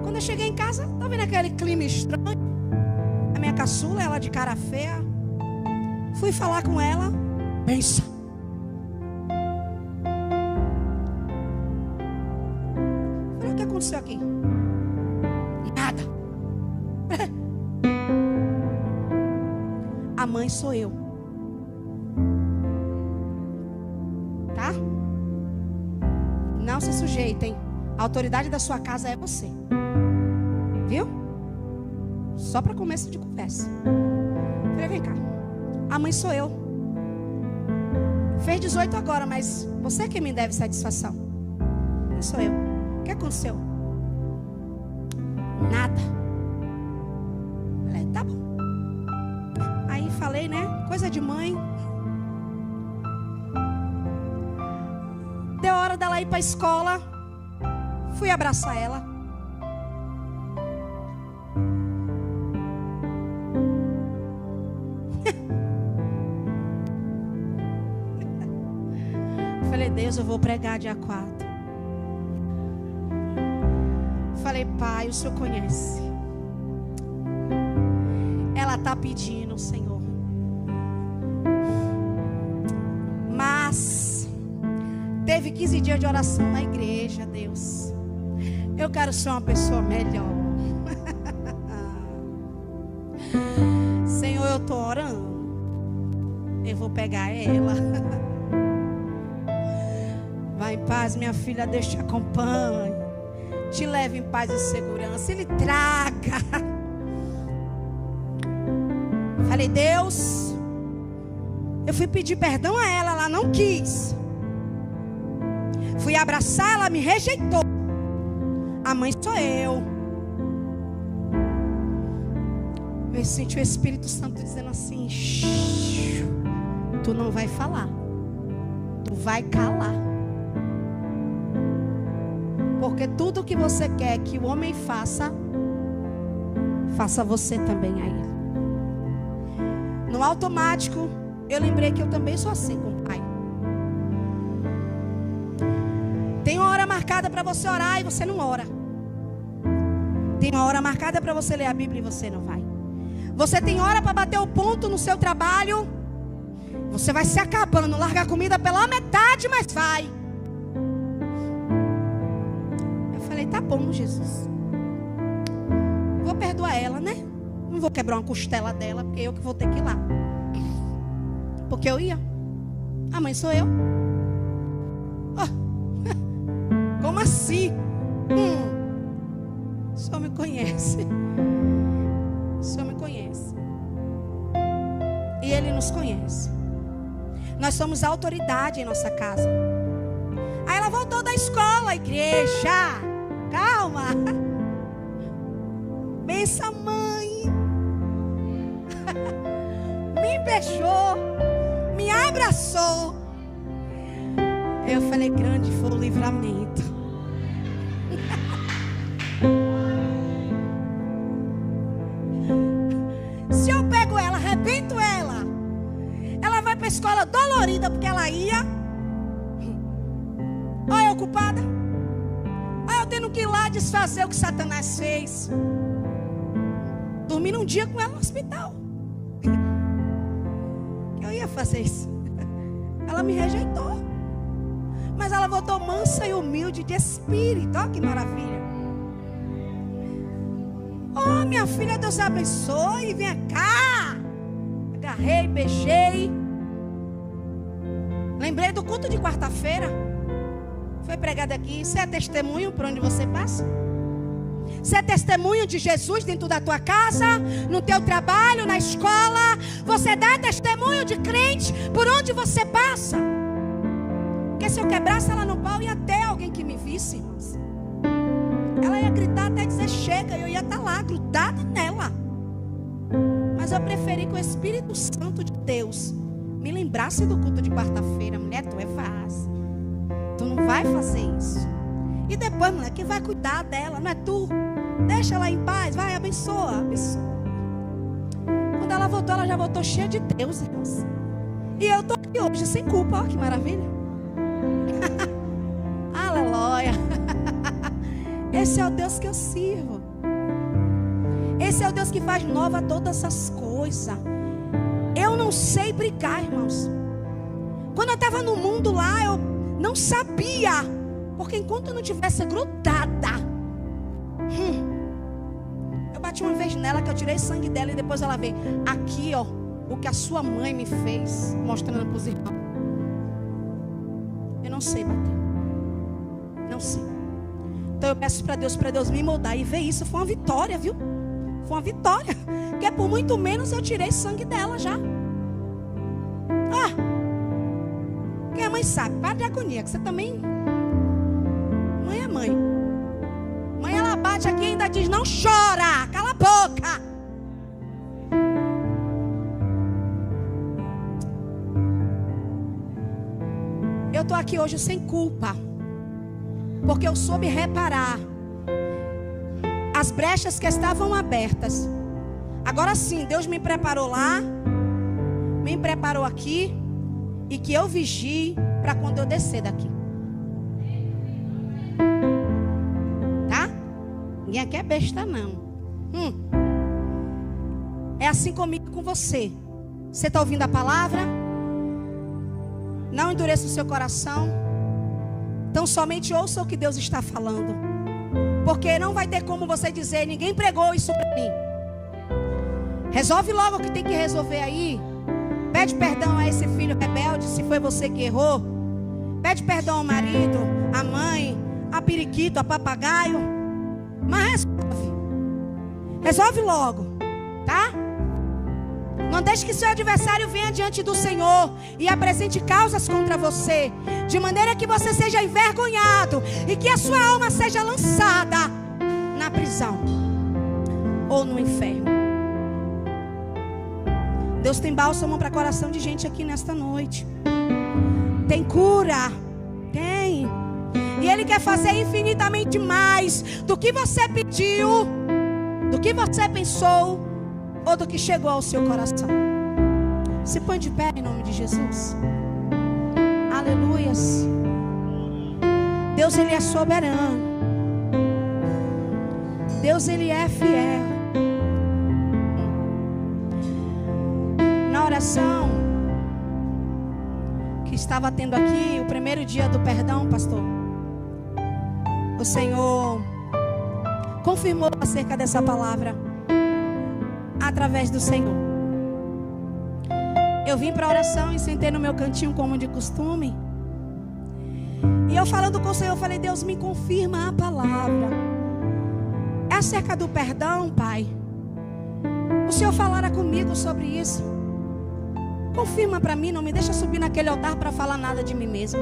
Quando eu cheguei em casa, estava vendo aquele clima estranho. A minha caçula, ela de cara feia. Fui falar com ela. Pensa. Falei: o que aconteceu aqui? Nada. A mãe sou eu. Tá? Não se sujeitem. A autoridade da sua casa é você. Viu? Só para começo de conversa. Falei: vem cá. A mãe sou eu. Fez 18 agora, mas você é quem me deve satisfação. Não sou eu. O que aconteceu? Nada. Falei: tá bom. Aí falei, né? Coisa de mãe. Deu hora dela ir para a escola. Fui abraçar ela. Falei: Deus, eu vou pregar dia 4. Falei: Pai, o Senhor conhece. Ela está pedindo, Senhor. Mas teve 15 dias de oração na igreja, Deus. Eu quero ser uma pessoa melhor. Senhor, eu estou orando. Eu vou pegar ela. Vai em paz, minha filha, Deus te acompanhe. Te leve em paz e segurança. Ele traga. Falei, Deus, eu fui pedir perdão a ela não quis. Fui abraçar, ela me rejeitou. A mãe sou eu. Eu senti o Espírito Santo dizendo assim: tu não vai falar, tu vai calar. Porque tudo que você quer que o homem faça, faça você também a ele. No automático, eu lembrei que eu também sou assim com o pai. Tem uma hora marcada para você orar e você não ora. Tem uma hora marcada para você ler a Bíblia e você não vai. Você tem hora para bater o ponto no seu trabalho. Você vai se acabando, larga a comida pela metade, mas vai. Eu falei, tá bom, Jesus. Vou perdoar ela, né? Não vou quebrar uma costela dela, porque eu que vou ter que ir lá. Porque eu ia. A mãe sou eu. Oh. Como assim? O Senhor me conhece. O Senhor me conhece. E Ele nos conhece. Nós somos a autoridade em nossa casa. Aí ela voltou da escola, igreja. Calma. Bença, mãe. Me beijou. Me abraçou. Eu falei, grande foi o livramento. Se eu pego ela, arrebento ela, ela vai para a escola dolorida porque ela ia. Olha eu ocupada. Olha eu tendo que ir lá desfazer o que Satanás fez. Dormi um dia com ela no hospital. Eu ia fazer isso. Ela me rejeitou. Mas ela voltou mansa e humilde de espírito. Olha que maravilha. Oh, minha filha, Deus abençoe. Venha cá. Agarrei, beijei. Lembrei do culto de quarta-feira. Foi pregado aqui. Você é testemunho por onde você passa? Você é testemunho de Jesus dentro da tua casa, no teu trabalho, na escola. Você dá testemunho de crente por onde você passa. Porque se eu quebrasse ela no pau, ia ter alguém que me visse, irmãos. Ela ia gritar até dizer chega, e eu ia estar lá, grudado nela. Mas eu preferi que o Espírito Santo de Deus me lembrasse do culto de quarta-feira. Mulher, tu é fácil. Tu não vai fazer isso. E depois, mulher, quem vai cuidar dela? Não é tu? Deixa ela em paz, vai, abençoa, abençoa. Quando ela voltou, ela já voltou cheia de Deus, irmãos. E eu estou aqui hoje sem culpa, olha que maravilha. Aleluia. Esse é o Deus que eu sirvo. Esse é o Deus que faz nova todas as coisas. Eu não sei brigar, irmãos. Quando eu estava no mundo lá, eu não sabia. Porque enquanto eu não tivesse grudada, eu bati uma vez nela que eu tirei sangue dela e depois ela veio. Aqui, ó, o que a sua mãe me fez, mostrando para os irmãos. Eu não sei bater. Não sei. Então eu peço para Deus me moldar. E ver isso foi uma vitória, viu? Foi uma vitória. Porque por muito menos eu tirei sangue dela já. Quem é mãe sabe. Para de agonia, que você também... Mãe é mãe. Mãe, ela bate aqui e ainda diz, não chora, cala a boca. Eu estou aqui hoje sem culpa. Porque eu soube reparar as brechas que estavam abertas. Agora sim, Deus me preparou lá, me preparou aqui, e que eu vigie para quando eu descer daqui. Tá? Ninguém aqui é besta não. É assim comigo e com você. Você está ouvindo a palavra? Não endureça o seu coração. Então somente ouça o que Deus está falando. Porque não vai ter como você dizer: ninguém pregou isso para mim. Resolve logo o que tem que resolver aí. Pede perdão a esse filho rebelde, se foi você que errou. Pede perdão ao marido, à mãe, a periquito, a papagaio. Mas resolve logo, tá? Não deixe que seu adversário venha diante do Senhor e apresente causas contra você, de maneira que você seja envergonhado e que a sua alma seja lançada na prisão ou no inferno. Deus tem bálsamo para coração de gente aqui nesta noite. Tem cura, tem. E Ele quer fazer infinitamente mais do que você pediu, do que você pensou ou do que chegou ao seu coração. Se põe de pé em nome de Jesus. Aleluias. Deus, Ele é soberano. Deus, Ele é fiel. Na oração que estava tendo aqui, o primeiro dia do perdão, pastor, o Senhor confirmou acerca dessa palavra através do Senhor. Eu vim para a oração e sentei no meu cantinho como de costume. E eu falando com o Senhor, eu falei: Deus, me confirma a palavra. É acerca do perdão, Pai. O Senhor falara comigo sobre isso. Confirma para mim, não me deixa subir naquele altar para falar nada de mim mesmo.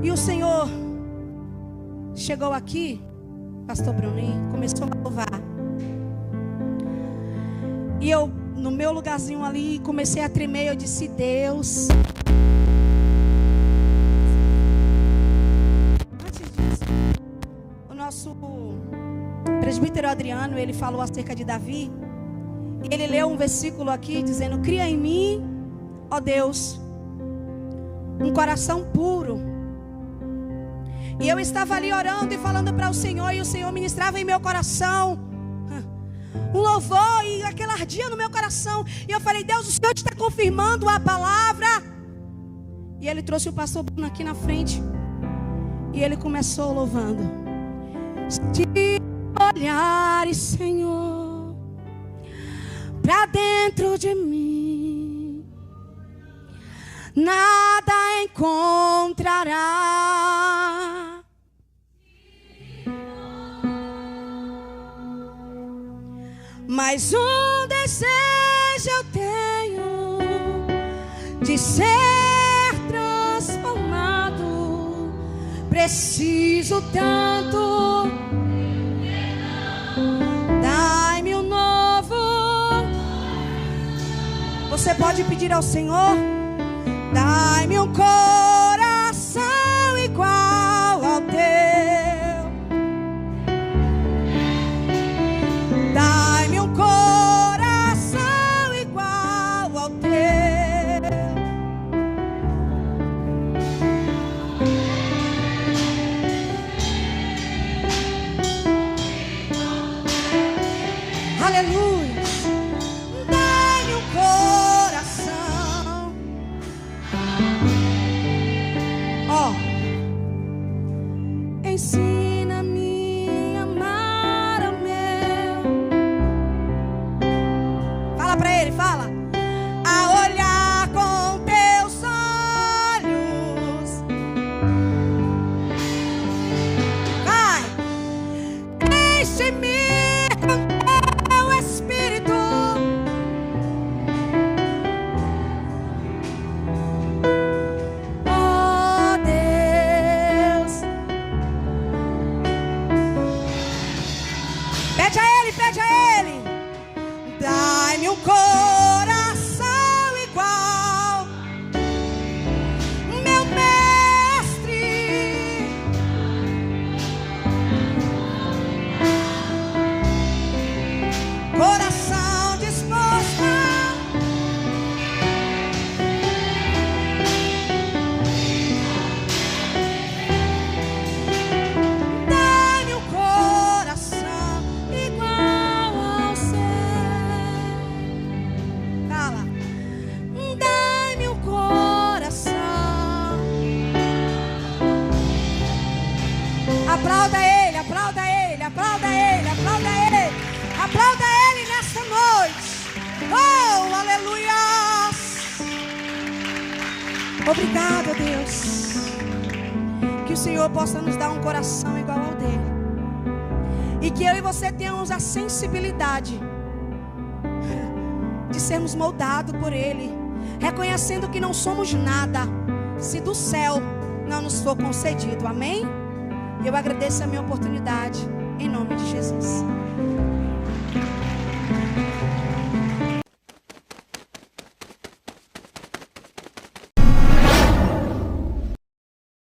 E o Senhor chegou aqui, pastor Bruninho, começou a louvar. E eu, no meu lugarzinho ali, comecei a tremer. Eu disse: Deus. Antes disso, o nosso presbítero Adriano, ele falou acerca de Davi. E ele leu um versículo aqui dizendo: cria em mim, ó Deus, um coração puro. E eu estava ali orando e falando para o Senhor, e o Senhor ministrava em meu coração um louvor, e aquilo ardia no meu coração. E eu falei: Deus, o Senhor está confirmando a palavra. E ele trouxe o pastor Bruno aqui na frente, e ele começou louvando: se olhares, Senhor, pra dentro de mim, nada encontrará. Mas um desejo eu tenho de ser transformado. Preciso tanto. Dai-me um novo. Você pode pedir ao Senhor: dai-me um coração igual ao teu. Dai-me um coração igual ao teu. Aleluia. Dai-me um coração. Ó, ensina-me a amar ao meu. Fala pra ele, fala. A olhar com teus olhos. Vai. Enche-me com teu Espírito. Oh Deus. Pede a Ele, pede a Ele. Dai-me um coração igual, meu mestre. aleluia. Obrigado, Deus. Que o Senhor possa nos dar um coração igual ao dele. E que eu e você tenhamos a sensibilidade de sermos moldados por ele, reconhecendo que não somos nada se do céu não nos for concedido. Amém? Eu agradeço a minha oportunidade em nome de